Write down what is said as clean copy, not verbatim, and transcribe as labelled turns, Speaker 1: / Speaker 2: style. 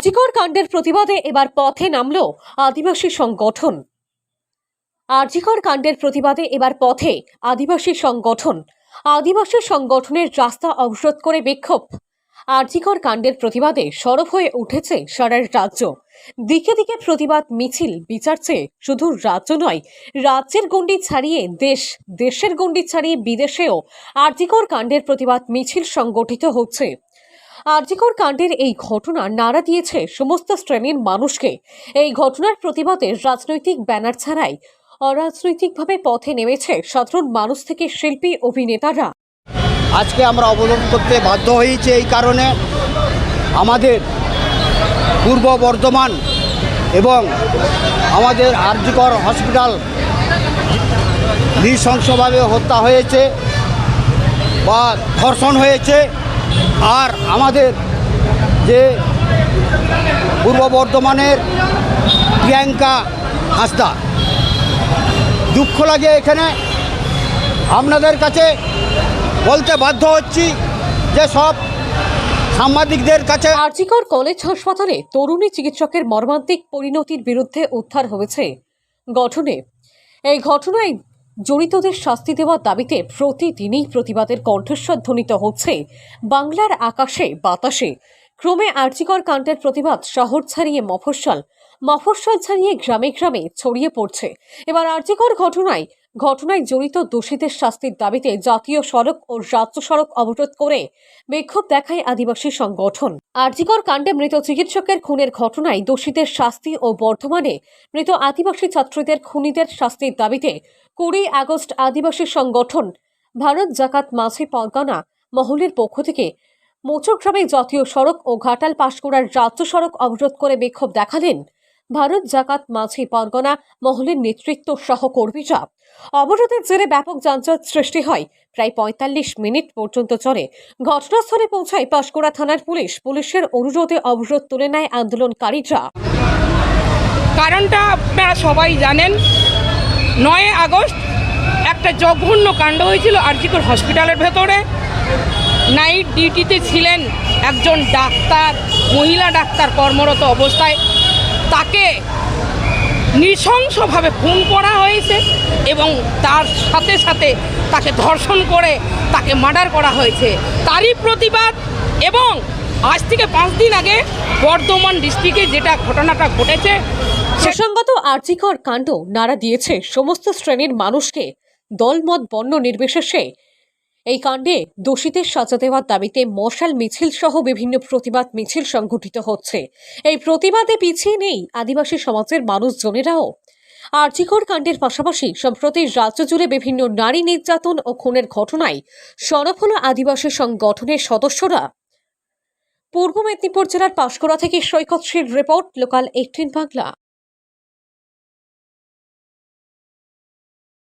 Speaker 1: আরজিকর কাণ্ডের প্রতিবাদে এবার পথে নামল আদিবাসী সংগঠন। আরজিকর কাণ্ডের প্রতিবাদে এবার পথে আদিবাসী সংগঠন। আদিবাসী সংগঠনের রাস্তা অবরোধ করে বিক্ষোভ। আরজিকর কাণ্ডের প্রতিবাদে সরব হয়ে উঠেছে সারা রাজ্য। দিকে দিকে প্রতিবাদ মিছিল। বিচার চেয়ে শুধু রাজ্য নয়, রাজ্যের গণ্ডি ছাড়িয়ে দেশের গণ্ডি ছাড়িয়ে বিদেশেও আরজিকর কাণ্ডের প্রতিবাদ মিছিল সংগঠিত হচ্ছে। আরজিকর কাণ্ডের এই ঘটনা নাড়া দিয়েছে সমস্ত শ্রেণীর মানুষকে। এই ঘটনার প্রতিবাদে রাজনৈতিক ব্যানার ছাড়াই অরাজনৈতিকভাবে পথে নেমেছে সাধারণ মানুষ থেকে শিল্পী অভিনেতারা।
Speaker 2: আজকে আমরা অবলম্বন করতে বাধ্য হয়েছি এই কারণে আমাদের পূর্ব বর্ধমান এবং আমাদের আরজিকর হসপিটাল নৃশংসভাবে হত্যা হয়েছে বা ধর্ষণ হয়েছে। আর আমাদের যে পূর্ব বর্ধমানের প্রিয়াঙ্কা হাঁসদা, দুঃখ লাগে এখানে আপনাদের কাছে বলতে বাধ্য হচ্ছি যে সব সাংবাদিকদের কাছে।
Speaker 1: আরজিকর কলেজ হাসপাতালে তরুণী চিকিৎসকের মর্মান্তিক পরিণতির বিরুদ্ধে উদ্ধার হয়েছে গঠনে। এই ঘটনায় জড়িতদের শাস্তি দেওয়ার দাবিতে প্রতিদিনই প্রতিবাদের কণ্ঠস্বর ধ্বনিত হচ্ছে বাংলার আকাশে বাতাসে। ক্রমে আরজিকর কাণ্ডের প্রতিবাদ শহর ছাড়িয়ে মফস্বল ছাড়িয়ে গ্রামে গ্রামে ছড়িয়ে পড়ছে। এবার আরজিকর ঘটনায় জড়িত দোষীদের শাস্তির দাবিতে জাতীয় সড়ক ও রাজ্য সড়ক অবরোধ করে বিক্ষোভ দেখায় আদিবাসী সংগঠন। আরজিকর কাণ্ডে মৃত চিকিৎসকের খুনের ঘটনায় দোষীদের শাস্তি ও বর্ধমানে মৃত আদিবাসী ছাত্রীদের খুনিদের শাস্তির দাবিতে 20 আগস্ট আদিবাসী সংগঠন ভারত জাকাত মাঝি পরগনা মহলের পক্ষ থেকে মোচরগ্রামে জাতীয় সড়ক ও ঘাটাল পাঁশকুড়ার রাজ্য সড়ক অবরোধ করে বিক্ষোভ দেখালেন ভারত জাকাত মাঝি পরগনা মহলের নেতৃত্ব সহ কর্মীরা। অবরোধের জেরে ব্যাপক যানজট সৃষ্টি হয়। প্রায় 45 মিনিট পর্যন্ত চলে। ঘটনাস্থলে পৌঁছায় পাঁশকুড়া থানার পুলিশের অনুরোধে অবরোধ তুলে নেয় আন্দোলনকারীরা।
Speaker 3: কারণটা আপনারা সবাই জানেন, 9 আগস্ট একটা জঘন্য কাণ্ড হয়েছিল আরজিকর হসপিটালের ভেতরে। নাইট ডিউটিতে ছিলেন একজন ডাক্তার, মহিলা ডাক্তার কর্মরত অবস্থায় তাকে নৃশংসভাবে খুন করা হয়েছে এবং তার সাথে সাথে তাকে ধর্ষণ করে তাকে মার্ডার করা হয়েছে। তারই প্রতিবাদ। এবং আজ থেকে 5 দিন আগে বর্ধমান ডিস্ট্রিক্টে যেটা ঘটনাটা ঘটেছে,
Speaker 1: প্রসঙ্গত আরজিকর কাণ্ড নাড়া দিয়েছে সমস্ত শ্রেণীর মানুষকে। দলমত বর্ণ নির্বিশেষে এই কাণ্ডে দোষীদের সাজা দেওয়ার দাবিতে মশাল মিছিল সহ বিভিন্ন প্রতিবাদ মিছিল সংঘটিত হচ্ছে। এই প্রতিবাদে পিছিয়ে নেই আদিবাসী সমাজের মানুষজনেরাও। আরজিকর কাণ্ডের পাশাপাশি সম্প্রতি রাজ্য জুড়ে বিভিন্ন নারী নির্যাতন ও খুনের ঘটনায় সরব হল আদিবাসী সংগঠনের সদস্যরা। পূর্ব মেদিনীপুর জেলার পাঁশকুড়া থেকে সৈকত শ্রীর রিপোর্ট, লোকাল 18 বাংলা।